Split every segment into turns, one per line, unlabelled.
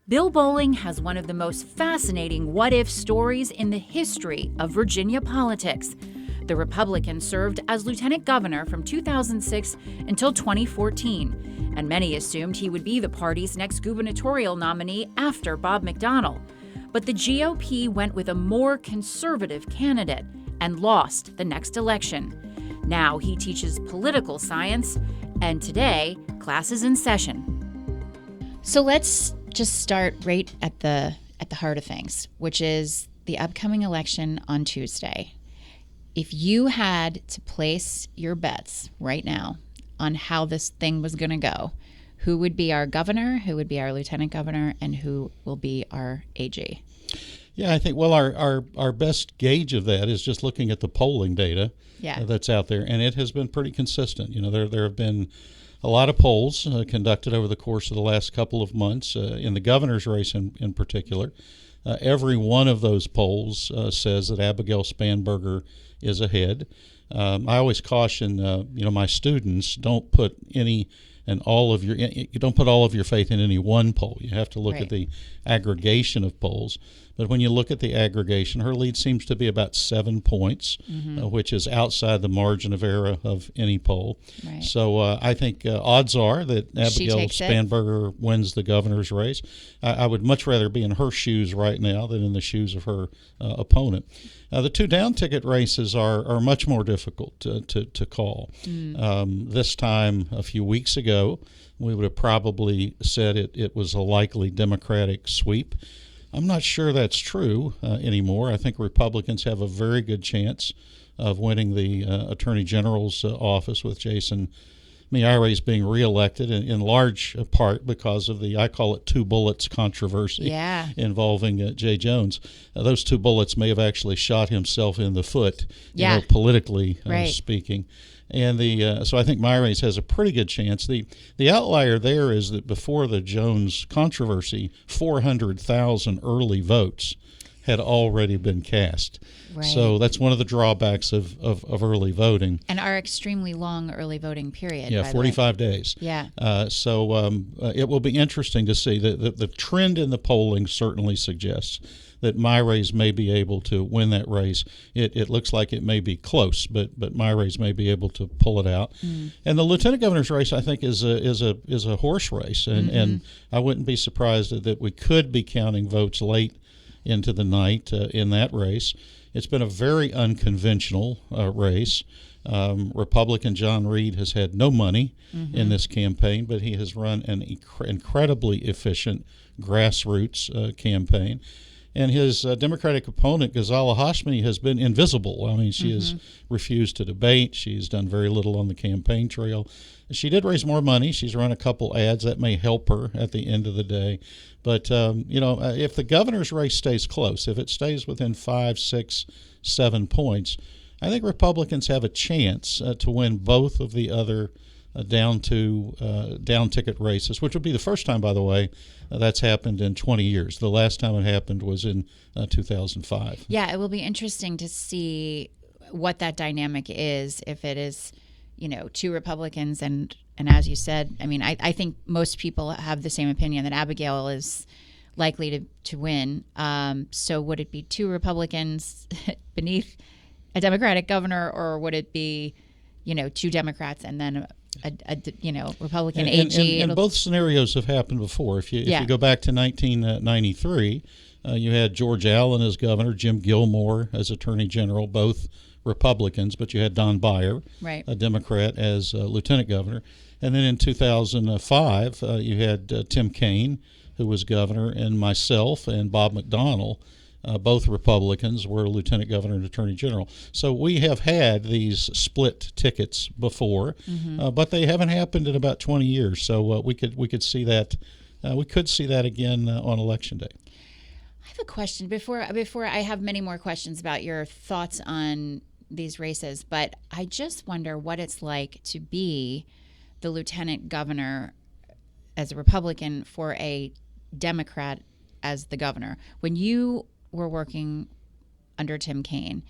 Bill Bolling has one of the most fascinating what-if stories in the history of Virginia politics. The Republican served as lieutenant governor from 2006 until 2014, and many assumed he would be the party's next gubernatorial nominee after Bob McDonnell. But the GOP went with a more conservative candidate and lost the next election. Now he teaches political science, and today, class is in session.
So let's just start right at the heart of things, which is the upcoming election on Tuesday. If you had to place your bets right now on how this thing was going to go, who would be our governor, who would be our lieutenant governor, and who will be our AG?
Yeah, I think, well, our best gauge of that is just looking at the polling data that's out there, and it has been pretty consistent. You know, there have been a lot of polls conducted over the course of the last couple of months in the governor's race in particular. Every one of those polls says that Abigail Spanberger is ahead. I always caution, my students, don't put all of your faith in any one poll. You have to look at the aggregation of polls. But when you look at the aggregation, her lead seems to be about 7 points, which is outside the margin of error of any poll.
Right.
So I think odds are that Abigail Spanberger wins the governor's race. I would much rather be in her shoes right now than in the shoes of her opponent. The two down ticket races are much more difficult to call. This time a few weeks ago, we would have probably said it was a likely Democratic sweep. I'm not sure that's true anymore. I think Republicans have a very good chance of winning the Attorney General's office with Jason Miyares being reelected in large part because of the, I call it, two bullets controversy involving Jay Jones. Those two bullets may have actually shot himself in the foot, politically speaking. And so I think Miyares has a pretty good chance. The outlier there is that before the Jones controversy, 400,000 early votes had already been cast. Right. So that's one of the drawbacks of early voting.
And our extremely long early voting period.
Yeah, 45 days.
Yeah.
So it will be interesting to see. The trend in the polling certainly suggests that Miyares may be able to win that race. It looks like it may be close, but Miyares may be able to pull it out. And the lieutenant governor's race, I think, is a horse race, and I wouldn't be surprised that we could be counting votes late into the night in that race. It's been a very unconventional race. Republican John Reed has had no money in this campaign, but he has run an incredibly efficient grassroots campaign. And his Democratic opponent, Ghazala Hashmi, has been invisible. I mean, she has refused to debate. She's done very little on the campaign trail. She did raise more money. She's run a couple ads. That may help her at the end of the day. But, if the governor's race stays close, if it stays within 5, 6, 7 points, I think Republicans have a chance to win both of the other down ticket races, which would be the first time, by the way, that's happened in 20 years. The last time it happened was in 2005.
Yeah, it will be interesting to see what that dynamic is, if it is, two Republicans. And as you said, I mean, I think most people have the same opinion that Abigail is likely to win. So would it be two Republicans beneath a Democratic governor, or would it be, two Democrats and then a Republican AG?
And both scenarios have happened before. If you go back to 1993, you had George Allen as governor, Jim Gilmore as attorney general, both Republicans, but you had Don Beyer, a Democrat, as lieutenant governor. And then in 2005, you had Tim Kaine, who was governor, and myself and Bob McDonnell, both Republicans, were lieutenant governor and attorney general. So we have had these split tickets before, but they haven't happened in about 20 years. So we could see that. We could see that again on Election Day.
I have a question before I have many more questions about your thoughts on these races, but I just wonder what it's like to be the lieutenant governor as a Republican for a Democrat as the governor. When you were working under Tim Kaine,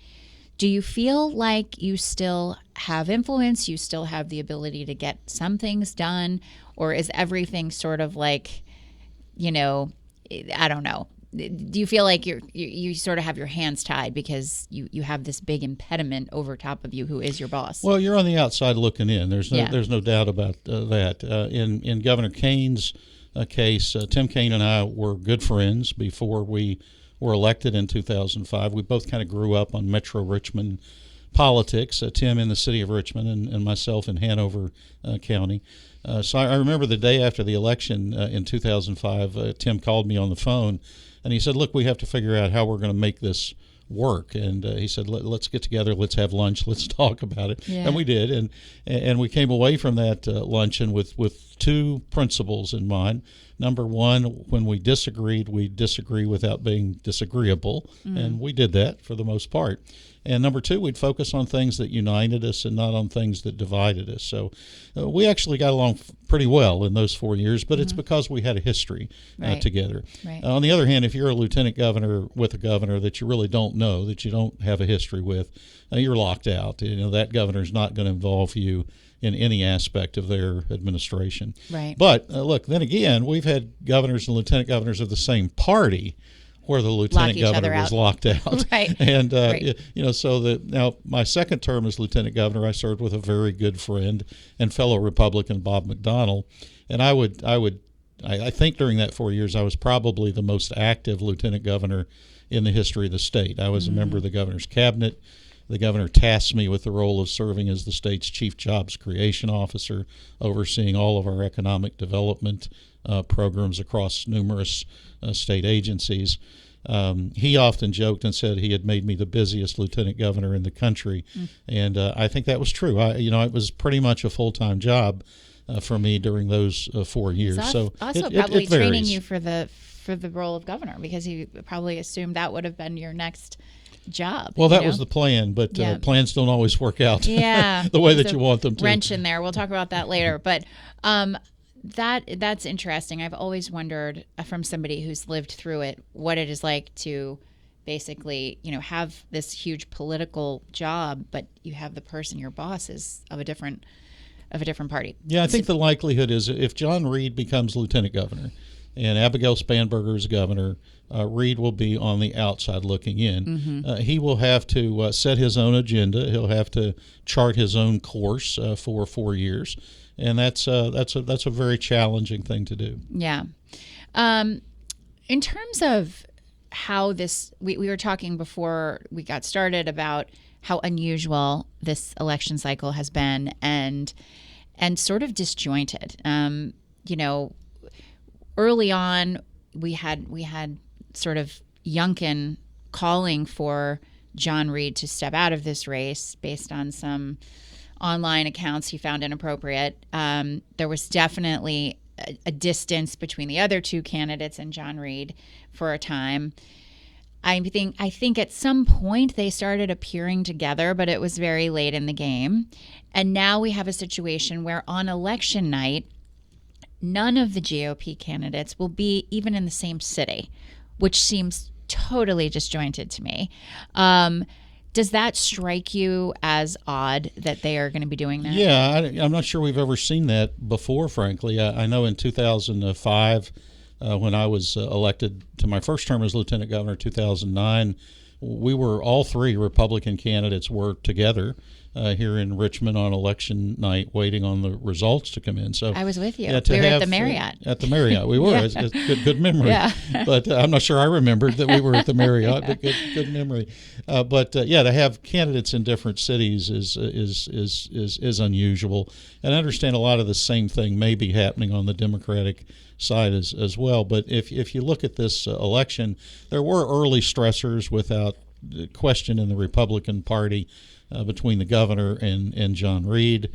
do you feel like you still have influence? You still have the ability to get some things done? Or is everything sort of like, I don't know. Do you feel like you sort of have your hands tied because you have this big impediment over top of you who is your boss?
Well, you're on the outside looking in. There's no doubt about that. In Governor Kaine's case, Tim Kaine and I were good friends before we were elected in 2005. We both kind of grew up on Metro Richmond politics, Tim in the city of Richmond and myself in Hanover County. So I remember the day after the election in 2005, Tim called me on the phone and he said, look, we have to figure out how we're going to make this work. And he said, let's get together, let's have lunch, let's talk about it.
Yeah.
And we did. And we came away from that luncheon with two principles in mind. Number one, when we disagree without being disagreeable. Mm-hmm. And we did that for the most part. And number two, we'd focus on things that united us and not on things that divided us. So we actually got along pretty well in those 4 years, but it's because we had a history together.
Right.
On the other hand, if you're a lieutenant governor with a governor that you really don't know, that you don't have a history with, you're locked out. That governor's not going to involve you in any aspect of their administration.
Right.
But look, then again, we've had governors and lieutenant governors of the same party where the lieutenant governor was locked out.
Right.
And, so now my second term as lieutenant governor, I served with a very good friend and fellow Republican, Bob McDonnell. And I think during that 4 years, I was probably the most active lieutenant governor in the history of the state. I was a member of the governor's cabinet. The governor tasked me with the role of serving as the state's chief jobs creation officer, overseeing all of our economic development programs across numerous state agencies. He often joked and said he had made me the busiest lieutenant governor in the country, and I think that was true. It was pretty much a full-time job for me during those 4 years.
So also probably training you for the role of governor, because he probably assumed that would have been your next job.
Well, that was the plan, but plans don't always work out the way that you want them to.
Wrench in there. We'll talk about that later. But that's interesting. I've always wondered, from somebody who's lived through it, what it is like to basically, have this huge political job, but you have the person, your boss, is of a different party.
Yeah, I think the likelihood is if John Reed becomes lieutenant governor and Abigail Spanberger is governor, Reed will be on the outside looking in. Mm-hmm. He will have to set his own agenda. He'll have to chart his own course for 4 years, and that's a very challenging thing to do.
Yeah. In terms of how this, we were talking before we got started about how unusual this election cycle has been, and sort of disjointed. Early on, we had sort of Youngkin calling for John Reed to step out of this race based on some online accounts he found inappropriate. There was definitely a distance between the other two candidates and John Reed for a time. I think at some point they started appearing together, but it was very late in the game. And now we have a situation where on election night, none of the GOP candidates will be even in the same city, which seems totally disjointed to me. Does that strike you as odd that they are going to be doing that?
Yeah, I'm not sure we've ever seen that before, frankly. I know in 2005, when I was elected to my first term as lieutenant governor, 2009, we were all three Republican candidates were together here in Richmond on election night, waiting on the results to come in. So
I was with you. We were at the Marriott.
At the Marriott, we were. Yeah. It's good memory. Yeah. But I'm not sure I remembered that we were at the Marriott. But good memory. To have candidates in different cities is unusual, and I understand a lot of the same thing may be happening on the Democratic side as well. But if you look at this election, there were early stressors without question in the Republican Party. Between the governor and John Reed,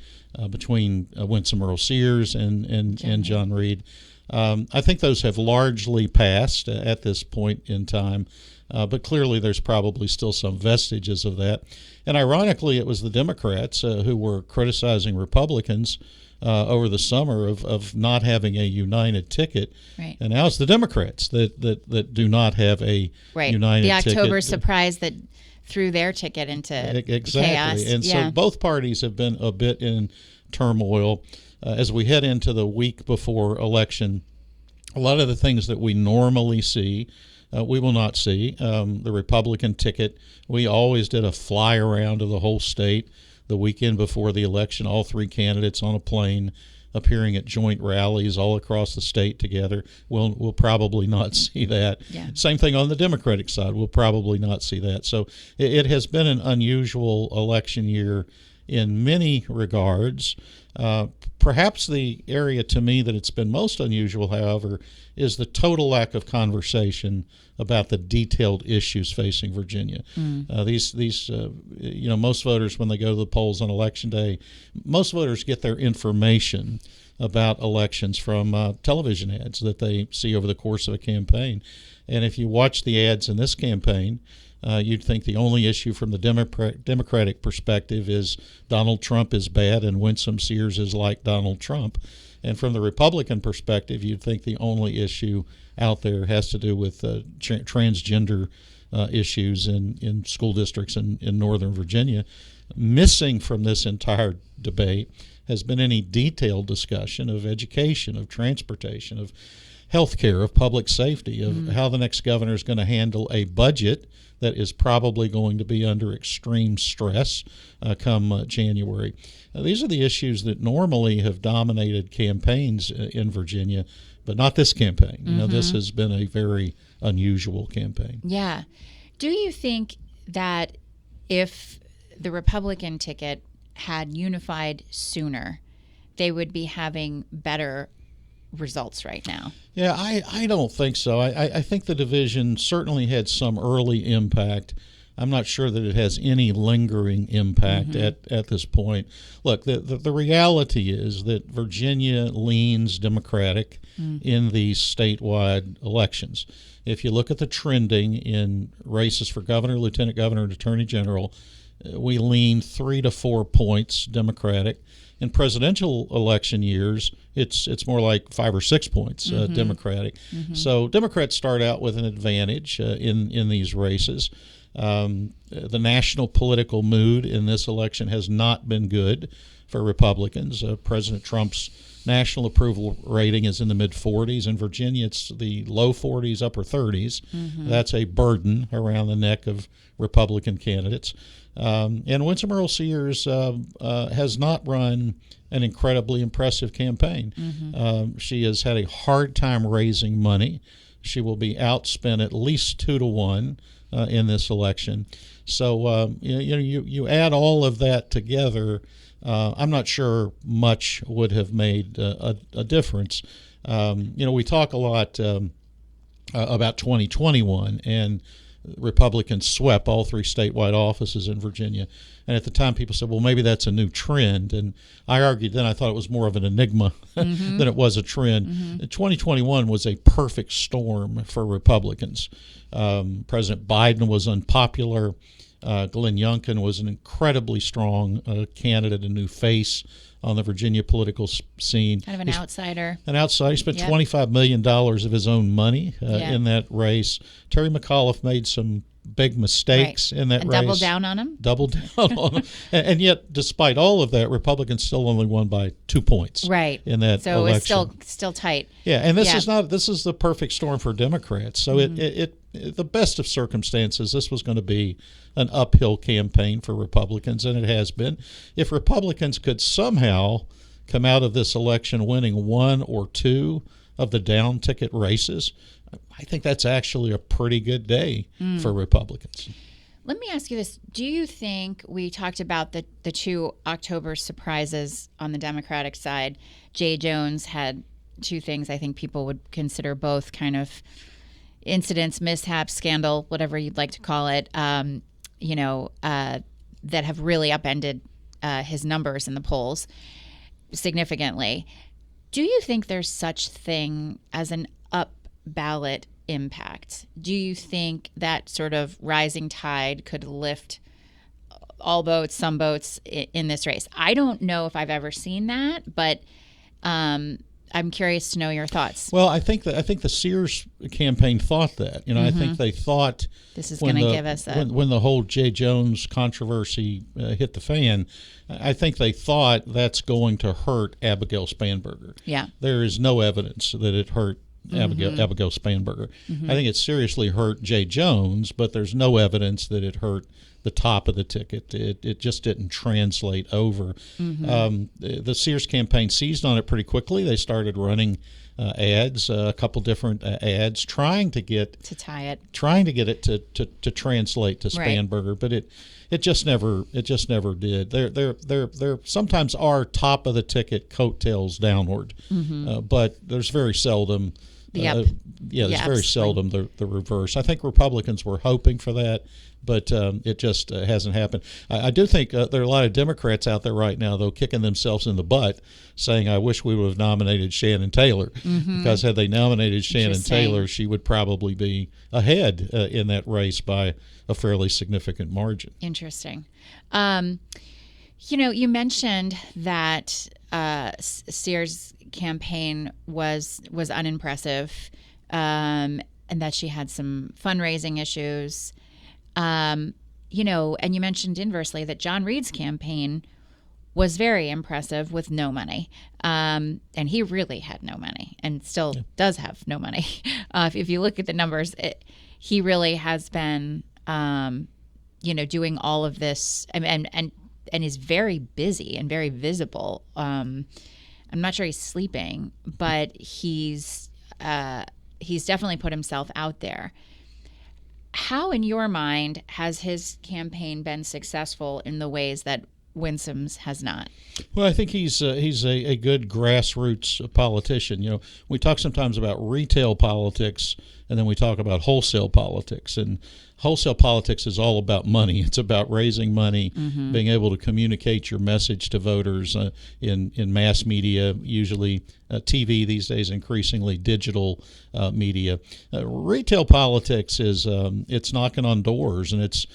between Winsome Earl Sears and John Reed. I think those have largely passed at this point in time, but clearly there's probably still some vestiges of that. And ironically, it was the Democrats who were criticizing Republicans over the summer of not having a united ticket.
Right.
And now it's the Democrats that do not have a united ticket.
The October surprise that threw their ticket into chaos.
And so both parties have been a bit in turmoil. As we head into the week before election, A lot of the things that we normally see, we will not see. The Republican ticket, we always did a fly around of the whole state the weekend before the election, all three candidates on a plane appearing at joint rallies all across the state together. We'll probably not see that.
Yeah.
Same thing on the Democratic side. We'll probably not see that. So it has been an unusual election year in many regards. Perhaps the area to me that it's been most unusual, however, is the total lack of conversation about the detailed issues facing Virginia. Most voters, when they go to the polls on Election Day, most voters get their information about elections from television ads that they see over the course of a campaign. And if you watch the ads in this campaign, you'd think the only issue from the Democratic perspective is Donald Trump is bad and Winsome Sears is like Donald Trump. And from the Republican perspective, you'd think the only issue out there has to do with transgender issues in school districts in Northern Virginia. Missing from this entire debate has been any detailed discussion of education, of transportation, of health care, of public safety, of how the next governor is going to handle a budget that is probably going to be under extreme stress come January. These are the issues that normally have dominated campaigns in Virginia, but not this campaign. You know, this has been a very unusual campaign.
Yeah. Do you think that if the Republican ticket had unified sooner, they would be having better results right now?
Yeah, I don't think so. I think the division certainly had some early impact. I'm not sure that it has any lingering impact at this point. Look, the reality is that Virginia leans Democratic in these statewide elections. If you look at the trending in races for governor, lieutenant governor, and attorney general, we lean 3 to 4 points Democratic. In presidential election years, it's more like 5 or 6 points Democratic. So Democrats start out with an advantage in these races. The national political mood in this election has not been good for Republicans. President Trump's national approval rating is in the mid-40s. In Virginia, it's the low 40s, upper 30s. That's a burden around the neck of Republican candidates. And Winsome Earl Sears has not run an incredibly impressive campaign. She has had a hard time raising money. She will be outspent at least 2 to 1 in this election. So you add all of that together. I'm not sure much would have made a difference. We talk a lot about 2021, and Republicans swept all 3 statewide offices in Virginia. And at the time, people said, well, maybe that's a new trend. And I argued then I thought it was more of an enigma than it was a trend. 2021 was a perfect storm for Republicans. President Biden was unpopular. Glenn Youngkin was an incredibly strong candidate, a new face on the Virginia political scene.
Kind of an outsider.
An outsider. He spent $25 million of his own money in that race. Terry McAuliffe made some big mistakes in that race.
Doubled down on him.
Doubled down on him. And yet, despite all of that, Republicans still only won by 2 points.
Right.
In that
so
election.
It's still tight.
Yeah, and this is the perfect storm for Democrats. So it the best of circumstances, this was going to be an uphill campaign for Republicans, and it has been. If Republicans could somehow come out of this election winning 1 or 2 of the down ticket races, I think that's actually a pretty good day for Republicans.
Let me ask you this. Do you think, we talked about the 2 October surprises on the Democratic side. Jay Jones had 2 things I think people would consider both kind of incidents, mishaps, scandal, whatever you'd like to call it, that have really upended his numbers in the polls significantly. Do you think there's such thing as an up ballot impact? Do you think that sort of rising tide could lift all boats, some boats in this race? I don't know if I've ever seen that, but I'm curious to know your thoughts.
Well, I think the Sears campaign thought that. I think they thought
this is going to give us
when the whole Jay Jones controversy hit the fan. I think they thought that's going to hurt Abigail Spanberger.
Yeah,
there is no evidence that it hurt Abigail Spanberger. I think it seriously hurt Jay Jones, but there's no evidence that it hurt the top of the ticket. It just didn't translate over. The Sears campaign seized on it pretty quickly. They started running ads, a couple different ads, trying to get it to translate to Spanberger, but it just never did. There sometimes are top of the ticket coattails downward, but there's very seldom. There's very seldom the reverse. I think Republicans were hoping for that, but it just hasn't happened. I do think there are a lot of Democrats out there right now, though, kicking themselves in the butt, saying, I wish we would have nominated Shannon Taylor, because had they nominated Shannon Taylor, she would probably be ahead in that race by a fairly significant margin.
Interesting. You mentioned that Sears' campaign was unimpressive, and that she had some fundraising issues. And you mentioned inversely that John Reed's campaign was very impressive with no money. And he really had no money and still does have no money. If you look at the numbers, he really has been, doing all of this and is very busy and very visible. I'm not sure he's sleeping, but he's definitely put himself out there. How, in your mind, has his campaign been successful in the ways that Winsome's has not?
Well, I think he's a good grassroots politician. We talk sometimes about retail politics, and then we talk about wholesale politics. And wholesale politics is all about money. It's about raising money, being able to communicate your message to voters in mass media, usually TV these days, increasingly digital media. Retail politics is it's knocking on doors, and it's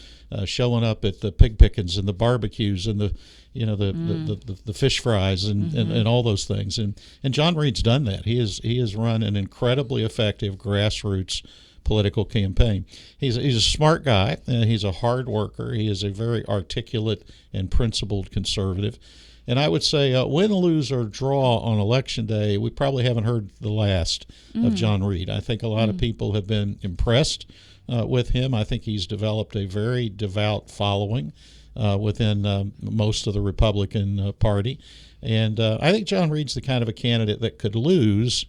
showing up at the pig pickings and the barbecues and the fish fries and all those things. And John Reed's done that. He has run an incredibly effective grassroots political campaign. He's a smart guy. He's a hard worker. He is a very articulate and principled conservative. And I would say win, lose, or draw on Election Day, we probably haven't heard the last of John Reed. I think a lot of people have been impressed with him. I think he's developed a very devout following within most of the Republican Party. And I think John Reed's the kind of a candidate that could lose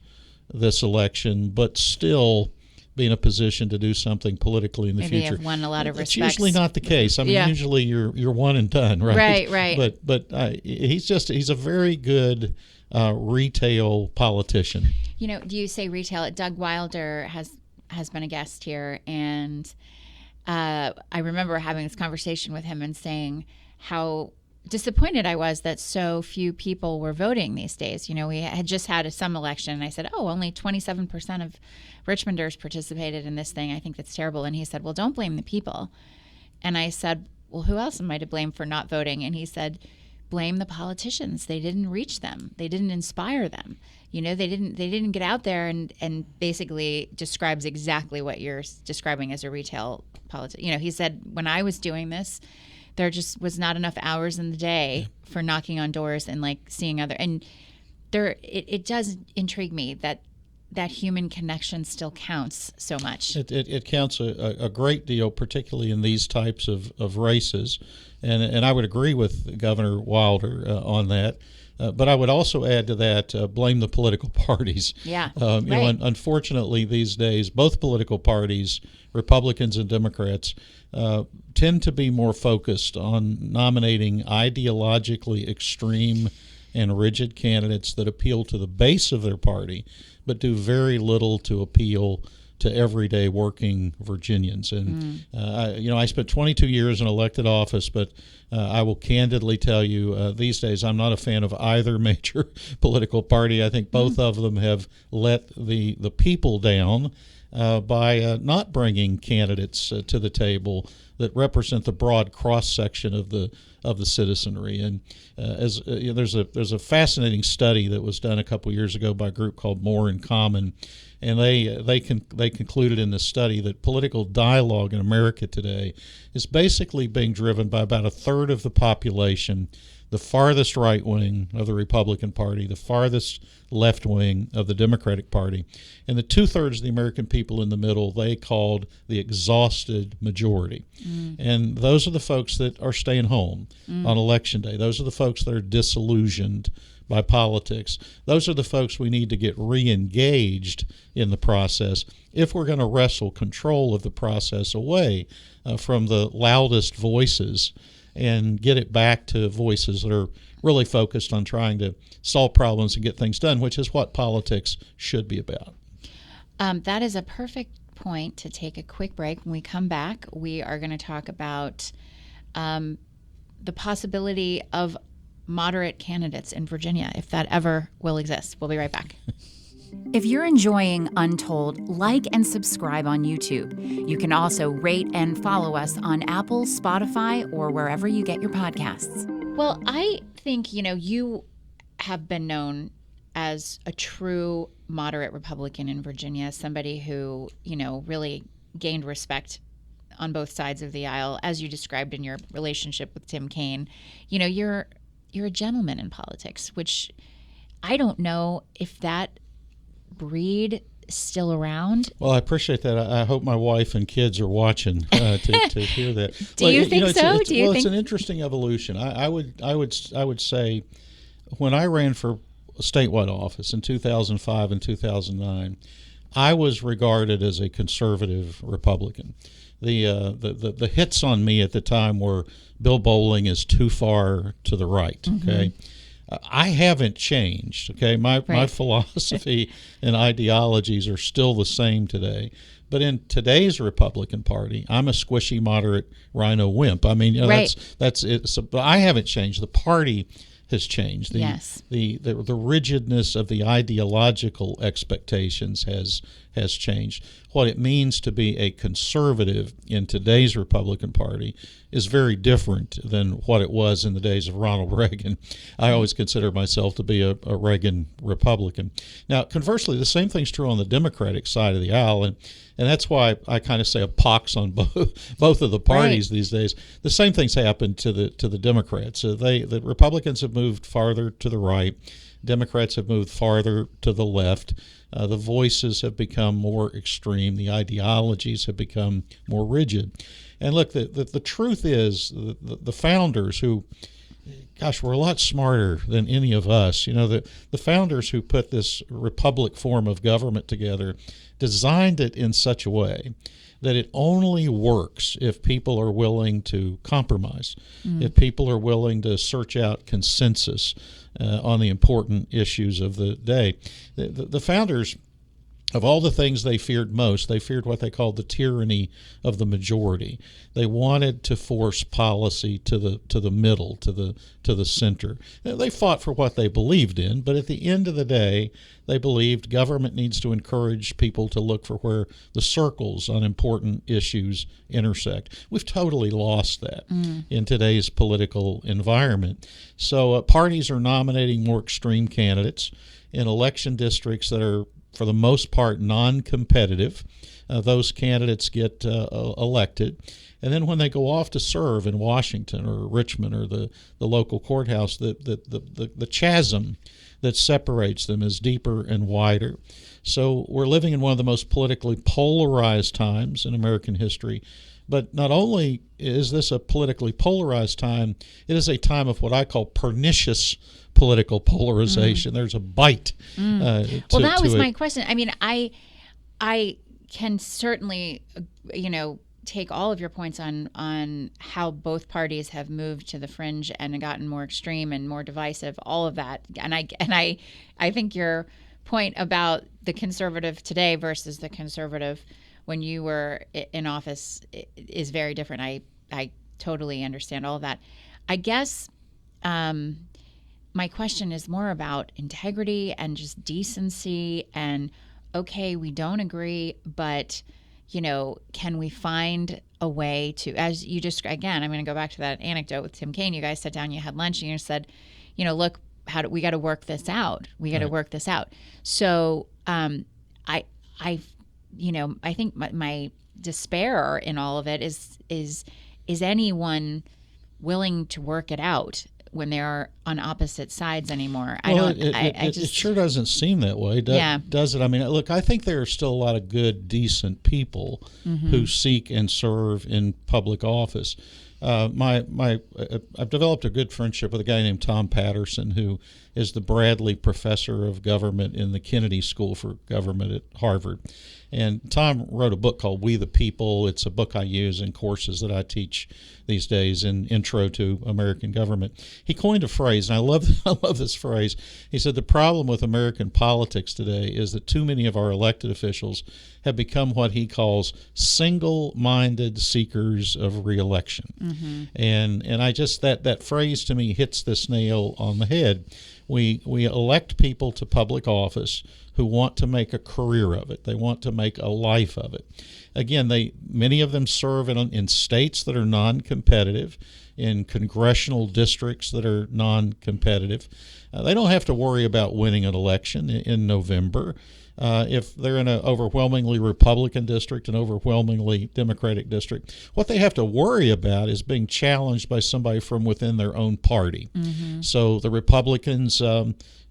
this election, but still be in a position to do something politically in the future.
Maybe have won a lot of respects.
It's usually not the case. I mean, usually you're one and done, right?
Right.
But he's a very good retail politician.
Do you say retail? Doug Wilder has been a guest here, and I remember having this conversation with him and saying how disappointed I was that so few people were voting these days. We had just had some election, and I said, only 27% of Richmonders participated in this thing. I think that's terrible. And he said, well, don't blame the people. And I said, well, who else am I to blame for not voting? And he said, blame the politicians. They didn't reach them. They didn't inspire them. They didn't get out there and basically describes exactly what you're describing as a retail politician. He said, when I was doing this, there just was not enough hours in the day for knocking on doors and seeing other. And it does intrigue me that human connection still counts so much.
It counts a great deal, particularly in these types of races. And I would agree with Governor Wilder on that. But I would also add to that, blame the political parties.
Yeah.
Unfortunately, these days, both political parties, Republicans and Democrats, tend to be more focused on nominating ideologically extreme and rigid candidates that appeal to the base of their party, but do very little to appeal to everyday working Virginians. And I spent 22 years in elected office, but I will candidly tell you these days I'm not a fan of either major political party. I think both of them have let the people down by not bringing candidates to the table that represent the broad cross section of the citizenry. And there's a fascinating study that was done a couple years ago by a group called More in Common, and they concluded in this study that political dialogue in America today is basically being driven by about a third of the population the farthest right wing of the Republican Party, the farthest left wing of the Democratic Party, and the 2/3 of the American people in the middle they called the exhausted majority. And those are the folks that are staying home on Election Day. Those are the folks that are disillusioned by politics. Those are the folks we need to get re-engaged in the process if we're going to wrestle control of the process away from the loudest voices and get it back to voices that are really focused on trying to solve problems and get things done, which is what politics should be about.
That is a perfect point to take a quick break. When we come back, we are going to talk about the possibility of moderate candidates in Virginia, if that ever will exist. We'll be right back.
If you're enjoying Untold, like and subscribe on YouTube. You can also rate and follow us on Apple, Spotify, or wherever you get your podcasts.
Well, I think, you have been known as a true moderate Republican in Virginia, somebody who, really gained respect on both sides of the aisle, as you described in your relationship with Tim Kaine. You're a gentleman in politics, which I don't know if that breed is still around.
Well, I appreciate that. I hope my wife and kids are watching to hear that.
Do you think so?
It's an interesting evolution. I would say when I ran for statewide office in 2005 and 2009, I was regarded as a conservative Republican. The hits on me at the time were Bill Bolling is too far to the right. Okay, I haven't changed. Okay, my philosophy and ideologies are still the same today. But in today's Republican Party, I'm a squishy, moderate rhino wimp. I mean, that's it. So, but I haven't changed. The party has changed. The rigidness of the ideological expectations has changed. What it means to be a conservative in today's Republican Party is very different than what it was in the days of Ronald Reagan. I always consider myself to be a Reagan Republican. Now, conversely, the same thing's true on the Democratic side of the aisle, and that's why I kind of say a pox on both of the parties these days. The same things happened to the Democrats. The Republicans have moved farther to the right. Democrats have moved farther to the left. The voices have become more extreme. The ideologies have become more rigid. And look, the truth is the founders who, gosh, were a lot smarter than any of us. The founders who put this republic form of government together designed it in such a way that it only works if people are willing to compromise, if people are willing to search out consensus on the important issues of the day. The founders, of all the things they feared most, they feared what they called the tyranny of the majority. They wanted to force policy to the middle, to the center. They fought for what they believed in, but at the end of the day, they believed government needs to encourage people to look for where the circles on important issues intersect. We've totally lost that in today's political environment. So parties are nominating more extreme candidates in election districts that are, for the most part, non-competitive. Those candidates get elected. And then when they go off to serve in Washington or Richmond or the local courthouse, the chasm that separates them is deeper and wider. So we're living in one of the most politically polarized times in American history. But not only is this a politically polarized time, it is a time of what I call pernicious political polarization. There's a bite.
Well, that was my question. I mean, I can certainly, take all of your points on how both parties have moved to the fringe and gotten more extreme and more divisive. All of that, and I think your point about the conservative today versus the conservative when you were in office is very different. I totally understand all of that. I guess my question is more about integrity and just decency and, okay, we don't agree, but, can we find a way to, as you just, again, I'm going to go back to that anecdote with Tim Kaine. You guys sat down, you had lunch, and you said, look, we got to work this out. We got to work this out. So I think my despair in all of it is anyone willing to work it out when they are on opposite sides anymore.
It sure doesn't seem that way, does it? I mean, look, I think there are still a lot of good, decent people who seek and serve in public office. I've developed a good friendship with a guy named Tom Patterson, who is the Bradley Professor of Government in the Kennedy School for Government at Harvard. And Tom wrote a book called We the People. It's a book I use in courses that I teach these days in Intro to American Government. He coined a phrase, and I love this phrase. He said, the problem with American politics today is that too many of our elected officials have become what he calls single-minded seekers of re-election. And I just, that phrase to me hits this nail on the head. We elect people to public office who want to make a career of it. They want to make a life of it. Again, many of them serve in states that are non-competitive, in congressional districts that are non-competitive. They don't have to worry about winning an election in November. If they're in an overwhelmingly Republican district, an overwhelmingly Democratic district, what they have to worry about is being challenged by somebody from within their own party. So the Republicans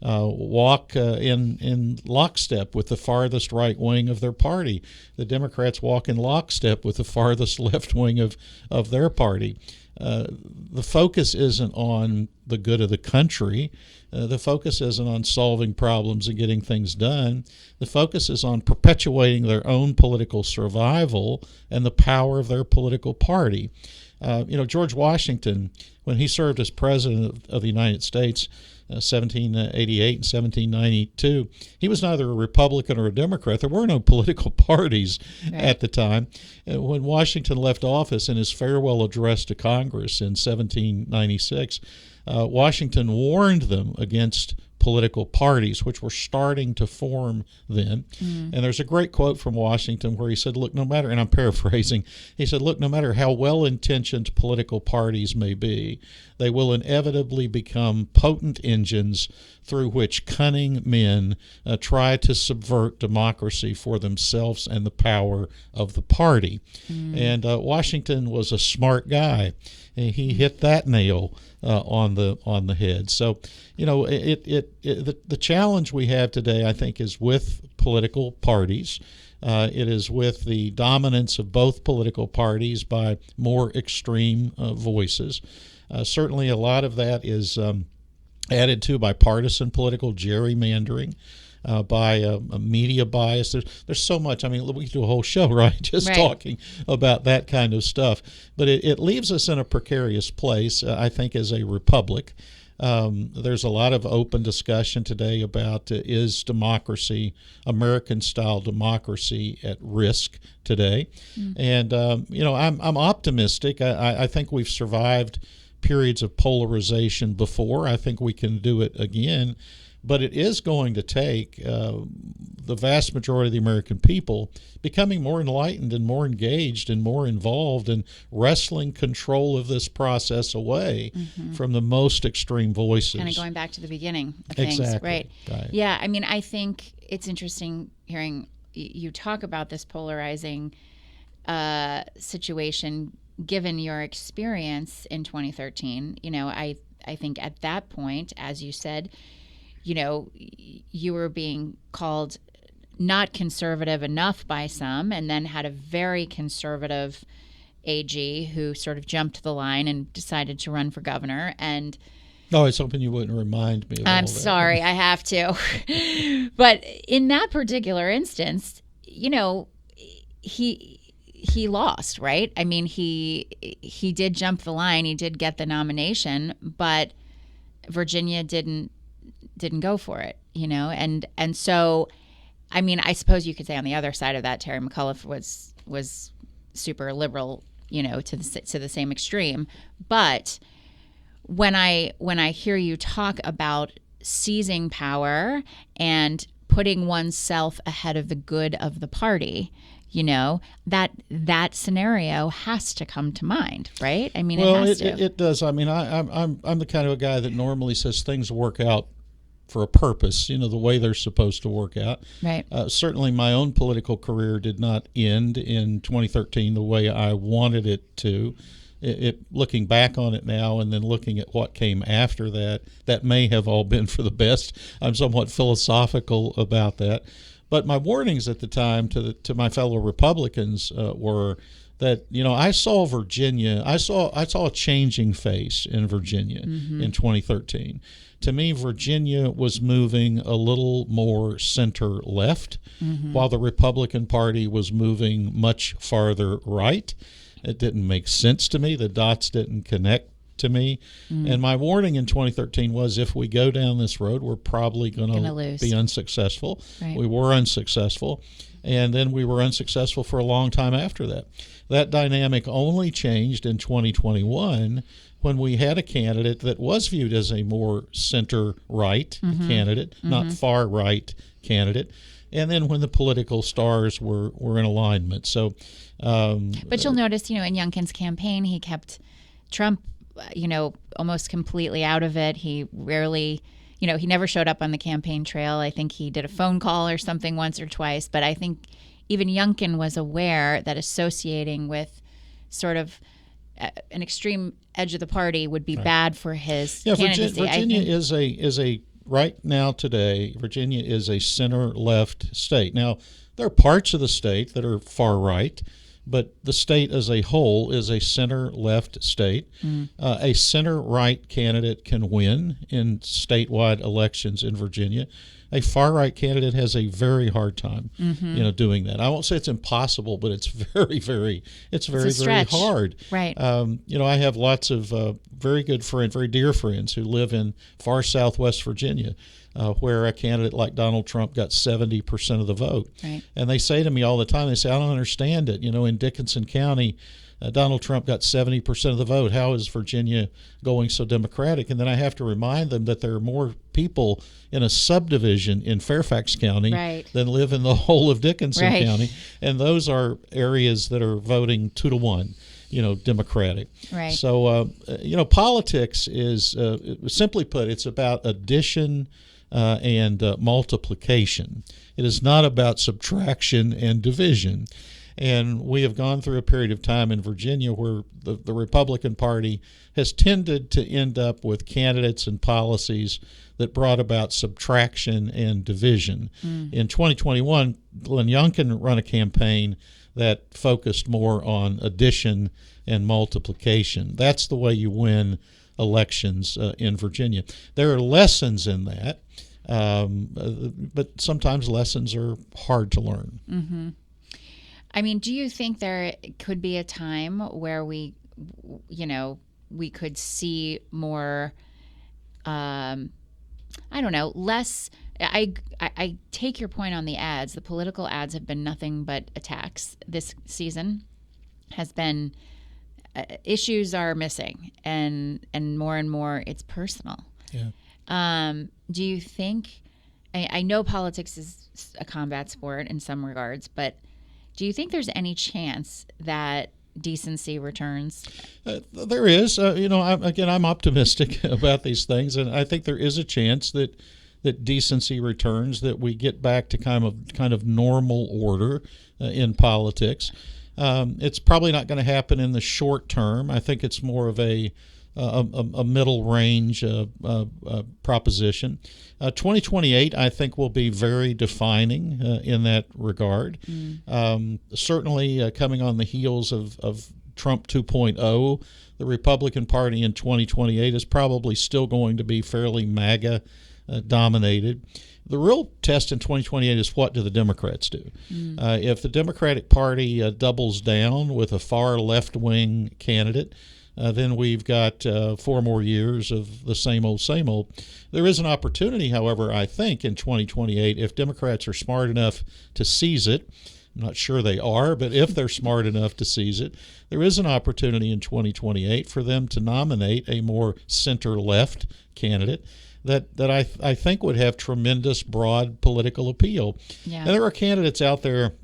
walk in lockstep with the farthest right wing of their party. The Democrats walk in lockstep with the farthest left wing of their party. The focus isn't on the good of the country. The focus isn't on solving problems and getting things done. The focus is on perpetuating their own political survival and the power of their political party. George Washington, when he served as president of the United States, 1788 and 1792, he was neither a Republican or a Democrat. There were no political parties at the time. When Washington left office in his farewell address to Congress in 1796, Washington warned them against political parties, which were starting to form then. And there's a great quote from Washington where he said, look, no matter, and I'm paraphrasing, he said, look, no matter how well-intentioned political parties may be, they will inevitably become potent engines through which cunning men try to subvert democracy for themselves and the power of the party. And Washington was a smart guy. He hit that nail on the head. So, the challenge we have today, I think, is with political parties. It is with the dominance of both political parties by more extreme voices. Certainly, a lot of that is added to by partisan political gerrymandering. By a media bias. There's so much. I mean, we could do a whole show, right, just talking about that kind of stuff. But it leaves us in a precarious place, I think, as a republic. There's a lot of open discussion today about is democracy, American-style democracy, at risk today? And, I'm optimistic. I think we've survived periods of polarization before. I think we can do it again. But it is going to take the vast majority of the American people becoming more enlightened and more engaged and more involved and wresting control of this process away from the most extreme voices.
Kind of going back to the beginning of things, right? Yeah, I mean, I think it's interesting hearing you talk about this polarizing situation given your experience in 2013. I think at that point, as you said, you were being called not conservative enough by some, and then had a very conservative AG who sort of jumped the line and decided to run for governor. And
I was hoping you wouldn't remind me of all that.
I'm sorry, I have to. But in that particular instance, he lost, right? I mean, he did jump the line. He did get the nomination, but Virginia didn't go for it, and so, I mean, I suppose you could say on the other side of that, Terry McAuliffe was super liberal, to the same extreme. But when I hear you talk about seizing power and putting oneself ahead of the good of the party, that scenario has to come to mind, right? I mean,
well,
it has to.
It does. I mean, I'm the kind of a guy that normally says things work out for a purpose, the way they're supposed to work out.
Right.
Certainly my own political career did not end in 2013 the way I wanted it to. looking back on it now and then looking at what came after that, that may have all been for the best. I'm somewhat philosophical about that. But my warnings at the time to my fellow Republicans were that, I saw Virginia, I saw a changing face in Virginia in 2013. To me, Virginia was moving a little more center left, while the Republican Party was moving much farther right. It didn't make sense to me. The dots didn't connect to me. And my warning in 2013 was, if we go down this road, we're probably going to be unsuccessful. Right. We were unsuccessful. And then we were unsuccessful for a long time after that. That dynamic only changed in 2021 when we had a candidate that was viewed as a more center-right candidate, not far-right candidate, and then when the political stars were in alignment. So,
but you'll notice, in Youngkin's campaign, he kept Trump, almost completely out of it. He rarely, he never showed up on the campaign trail. I think he did a phone call or something once or twice, but I think even Youngkin was aware that associating with sort of an extreme edge of the party would be bad for his candidacy.
Virginia is a right now today. Virginia is a center left state. Now there are parts of the state that are far right, but the state as a whole is a center left state. A center right candidate can win in statewide elections in Virginia. A far right candidate has a very hard time, doing that. I won't say it's impossible, but it's very hard.
Right.
I have lots of very good friends, very dear friends who live in far southwest Virginia, where a candidate like Donald Trump got 70% of the vote.
Right.
And they say to me all the time, they say, I don't understand it. In Dickinson County, Donald Trump got 70% of the vote. How is Virginia going so Democratic? And then I have to remind them that there are more people in a subdivision in Fairfax County than live in the whole of Dickinson County. And those are areas that are voting 2-to-1, Democratic.
Right.
So, politics is, simply put, it's about addition and multiplication. It is not about subtraction and division. And we have gone through a period of time in Virginia where the Republican Party has tended to end up with candidates and policies that brought about subtraction and division. In 2021, Glenn Youngkin ran a campaign that focused more on addition and multiplication. That's the way you win elections in Virginia. There are lessons in that, but sometimes lessons are hard to learn.
I mean, do you think there could be a time where we could see more, less? I take your point on the ads. The political ads have been nothing but attacks this season. Has been issues are missing, and more it's personal.
Yeah.
Do you think? I know politics is a combat sport in some regards, but do you think there's any chance that decency returns?
There is. I'm optimistic about these things, and I think there is a chance that decency returns, that we get back to kind of normal order in politics. It's probably not going to happen in the short term. I think it's more of a middle range proposition. 2028, I think, will be very defining in that regard. Certainly coming on the heels of Trump 2.0, the Republican Party in 2028 is probably still going to be fairly MAGA dominated. The real test in 2028 is, what do the Democrats do? If the Democratic Party doubles down with a far left-wing candidate, then we've got 4 more years of the same old. There is an opportunity, however, I think, in 2028, if Democrats are smart enough to seize it. I'm not sure they are, but if they're smart enough to seize it, there is an opportunity in 2028 for them to nominate a more center-left candidate that I think would have tremendous broad political appeal.
Yeah.
And there are candidates out there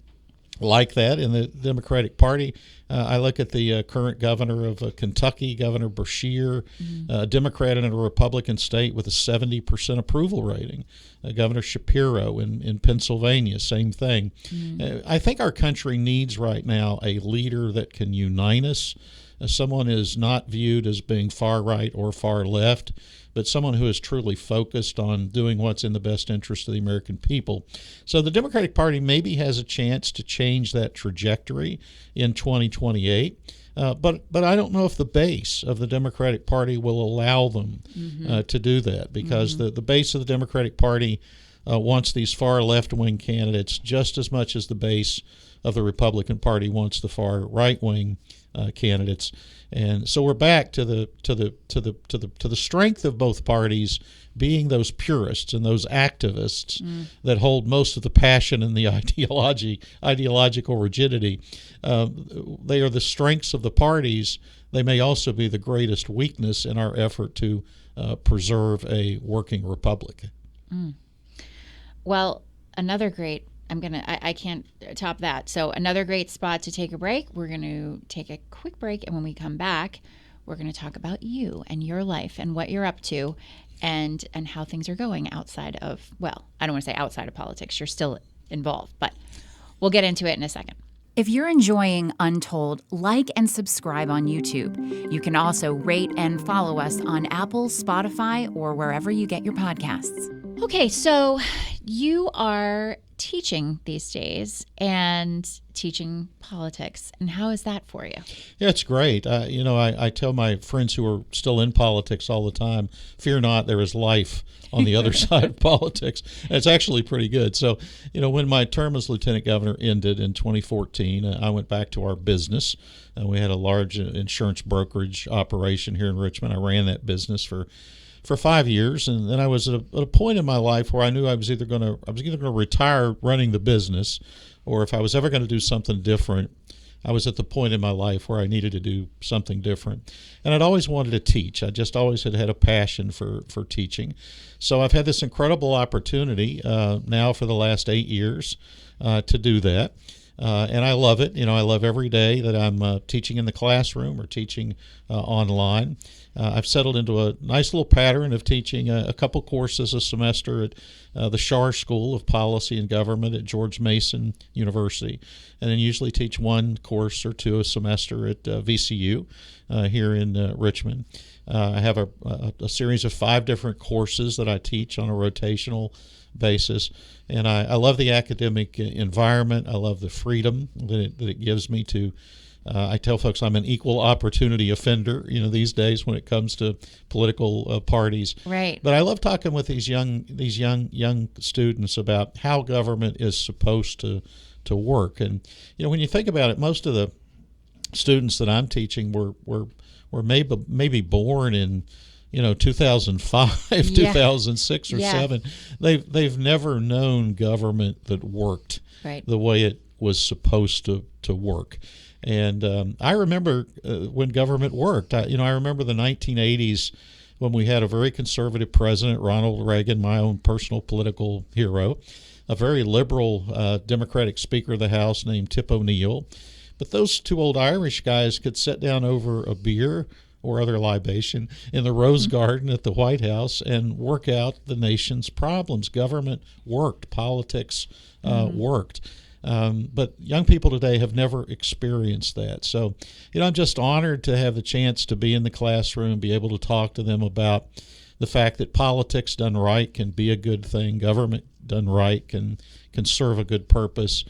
like that in the Democratic Party. I look at the current governor of Kentucky, Governor Beshear, a Democrat in a Republican state with a 70% approval rating. Governor Shapiro in Pennsylvania, same thing. I think our country needs right now a leader that can unite us, someone is not viewed as being far right or far left, but someone who is truly focused on doing what's in the best interest of the American people. So the Democratic Party maybe has a chance to change that trajectory in 2028. But I don't know if the base of the Democratic Party will allow them to do that, because the base of the Democratic Party wants these far left-wing candidates just as much as the base of the Republican Party wants the far right-wing candidates. And so we're back to the strength of both parties being those purists and those activists that hold most of the passion and the ideological rigidity. They are the strengths of the parties. They may also be the greatest weakness in our effort to preserve a working republic.
Well, another great, I can't top that. So another great spot to take a break. We're going to take a quick break, and when we come back, we're going to talk about you and your life and what you're up to, and how things are going outside of, well, I don't want to say outside of politics. You're still involved, but we'll get into it in a second.
If you're enjoying Untold, like and subscribe on YouTube. You can also rate and follow us on Apple, Spotify, or wherever you get your podcasts.
Okay, so you are teaching these days and teaching politics. And how is that for you?
Yeah, it's great. I tell my friends who are still in politics all the time, fear not, there is life on the other side of politics. And it's actually pretty good. So, when my term as lieutenant governor ended in 2014, I went back to our business. We had a large insurance brokerage operation here in Richmond. I ran that business for 5 years, and then I was at a point in my life where I knew I was either going to retire running the business, or if I was ever going to do something different, I was at the point in my life where I needed to do something different. And I'd always wanted to teach. I just always had a passion for teaching. So I've had this incredible opportunity now for the last 8 years to do that. And I love it. I love every day that I'm teaching in the classroom or teaching online. I've settled into a nice little pattern of teaching a couple courses a semester at the Schar School of Policy and Government at George Mason University, and then usually teach one course or two a semester at VCU here in Richmond. I have a series of 5 different courses that I teach on a rotational basis, and I love the academic environment. I love the freedom that it gives me to. I tell folks I'm an equal opportunity offender, these days when it comes to political parties.
Right.
But I love talking with these young students about how government is supposed to work. And when you think about it, most of the students that I'm teaching were maybe born in 2005, 2006 or 7. They've never known government that worked the way it was supposed to work. And I remember when government worked. I remember the 1980s when we had a very conservative president, Ronald Reagan, my own personal political hero, a very liberal Democratic Speaker of the House named Tip O'Neill. But those 2 old Irish guys could sit down over a beer or other libation in the Rose Garden at the White House and work out the nation's problems. Government worked. Politics worked. But young people today have never experienced that. So, I'm just honored to have the chance to be in the classroom, be able to talk to them about the fact that politics done right can be a good thing. Government done right can serve a good purpose.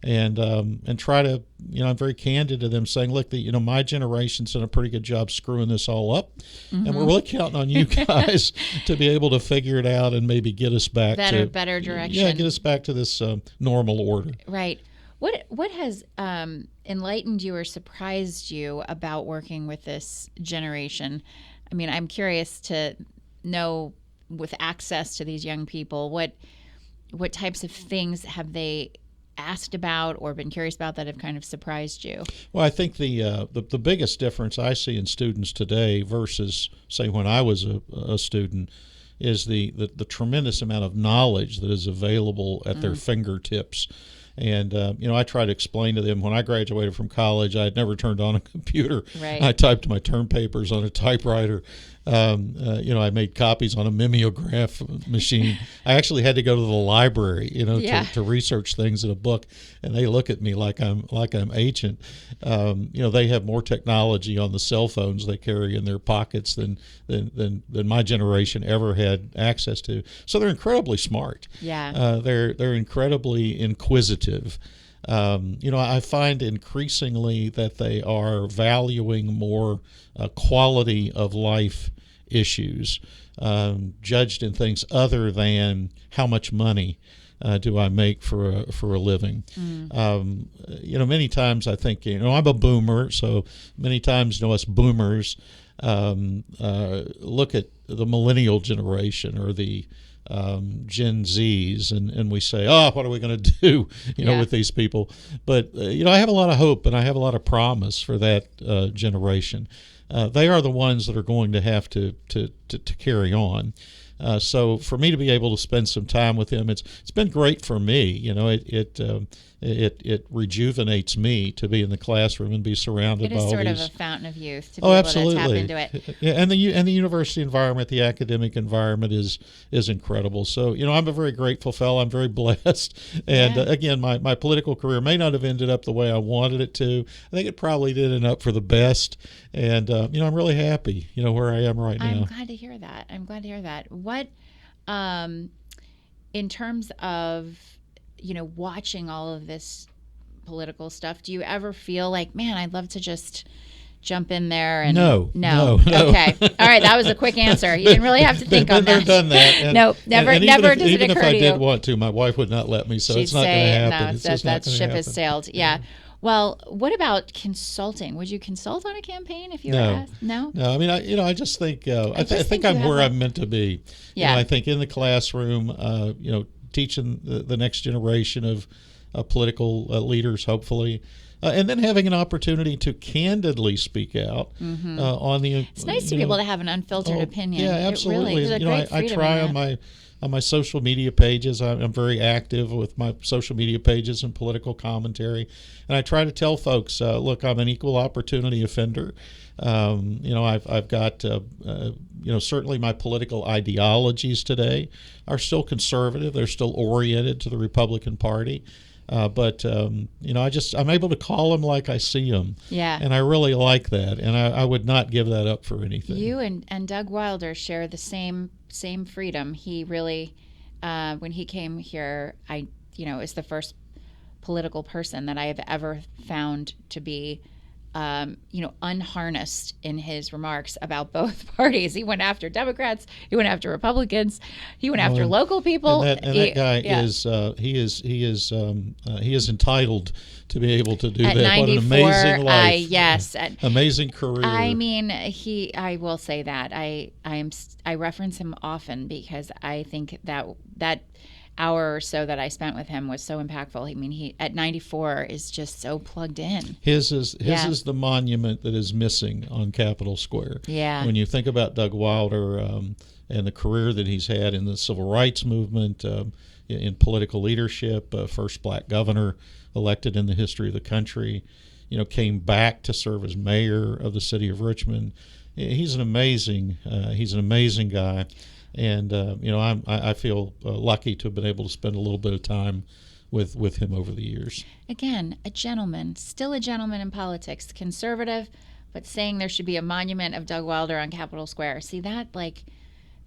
And try to, I'm very candid to them saying, look, my generation's done a pretty good job screwing this all up. And we're really counting on you guys to be able to figure it out and maybe get us back to
better direction.
Yeah, get us back to this normal order.
Right. What has enlightened you or surprised you about working with this generation? I mean, I'm curious to know, with access to these young people, what types of things have they asked about or been curious about that have kind of surprised you?
Well, I think the biggest difference I see in students today versus, say, when I was a student is the tremendous amount of knowledge that is available at their fingertips. And I try to explain to them, when I graduated from college, I had never turned on a computer.
Right.
I typed my term papers on a typewriter. I made copies on a mimeograph machine. I actually had to go to the library, to research things in a book, and they look at me like I'm ancient. They have more technology on the cell phones they carry in their pockets than my generation ever had access to. So they're incredibly smart.
Yeah.
They're incredibly inquisitive. I find increasingly that they are valuing more quality of life issues, judged in things other than how much money do I make for a living. Many times I think, I'm a boomer, so many times, us boomers look at the millennial generation or the Gen Zs, and we say, what are we going to do, with these people? But, I have a lot of hope and I have a lot of promise for that generation. They are the ones that are going to have to carry on. So for me to be able to spend some time with them, it's been great for me. It rejuvenates me to be in the classroom and be surrounded by all these.
It is sort of a fountain of youth to be able to tap into it.
Yeah, and the university environment, the academic environment is incredible. So I'm a very grateful fellow. I'm very blessed. And again, my political career may not have ended up the way I wanted it to. I think it probably did end up for the best. And I'm really happy where I am right now.
I'm glad to hear that. What, in terms of watching all of this political stuff, do you ever feel like, man, I'd love to just jump in there? And
No.
Okay. All right. That was a quick answer. You didn't really have to think on that.
Done that. And,
no, never.
And
never does it
even
occur
if I
to
did
you.
Want to, my wife would not let me. So
She'd
it's not going to happen.
No,
it's just not
that ship
happen.
has sailed. Yeah. Well, what about consulting? Would you consult on a campaign if you were asked? No.
I mean, I just think I think I'm where I'm meant to be.
Yeah.
I think in the classroom, teaching the next generation of political leaders, hopefully, and then having an opportunity to candidly speak out on the.
It's nice to be able to have an unfiltered opinion.
Yeah, absolutely.
It really,
I try on my social media pages. I'm very active with my social media pages and political commentary, and I try to tell folks, look, I'm an equal opportunity offender. I've got certainly my political ideologies today are still conservative. They're still oriented to the Republican Party. But I'm able to call them like I see them.
Yeah.
And I really like that. And I would not give that up for anything.
You and Doug Wilder share the same freedom. He really, when he came here, is the first political person that I have ever found to be unharnessed in his remarks about both parties. He went after Democrats. He went after Republicans. He went after local people.
And that guy is entitled to be able to do
at
that.
94,
what an amazing life!
Yes,
amazing career.
I mean, I will say that I reference him often because I think that hour or so that I spent with him was so impactful. I mean, he at 94 is just so plugged in.
His is the monument that is missing on Capitol Square.
Yeah.
When you think about Doug Wilder and the career that he's had in the civil rights movement, in political leadership, first black governor elected in the history of the country, came back to serve as mayor of the city of Richmond. He's an amazing guy. And I feel lucky to have been able to spend a little bit of time with him over the years.
Again, still a gentleman in politics, conservative, but saying there should be a monument of Doug Wilder on Capitol Square. See that,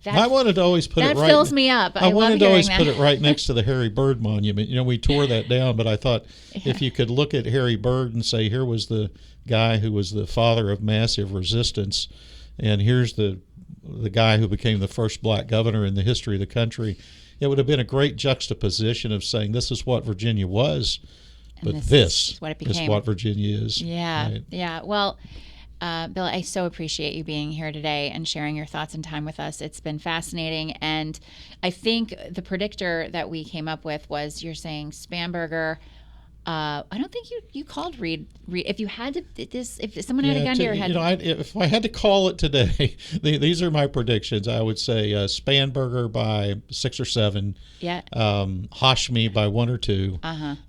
I wanted to always put it right.
That fills me up.
I wanted to always put it right next to the Harry Byrd monument. We tore that down, but I thought if you could look at Harry Byrd and say, here was the guy who was the father of massive resistance, and here's the guy who became the first black governor in the history of the country, it would have been a great juxtaposition of saying this is what Virginia was, but this is what it became. Is what Virginia is.
Yeah,
right?
Yeah. Well, Bill, I so appreciate you being here today and sharing your thoughts and time with us. It's been fascinating, and I think the predictor that we came up with was you're saying Spanberger I don't think you called Reed. If you had to, if someone had a gun to your head,
if I had to call it today, these are my predictions. I would say Spanberger by 6 or 7.
Yeah.
Hashmi by 1 or 2.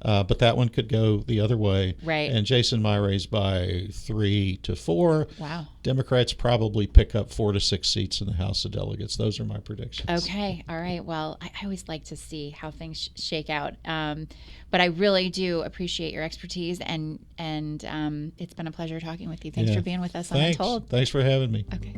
But that one could go the other way.
Right.
And Jason Myres by 3 to 4.
Wow.
Democrats probably pick up 4 to 6 seats in the House of Delegates. Those are my predictions.
Okay. All right. Well, I always like to see how things shake out. But I really do appreciate your expertise, and it's been a pleasure talking with you. Thanks for being with us on Untold.
Thanks for having me.
Okay.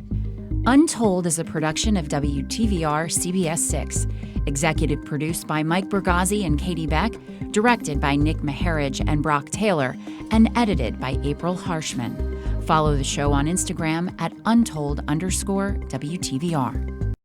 Untold is a production of WTVR CBS 6. Executive produced by Mike Bergazzi and Katie Beck, directed by Nick Maharaj and Brock Taylor, and edited by April Harshman. Follow the show on Instagram at Untold_WTVR.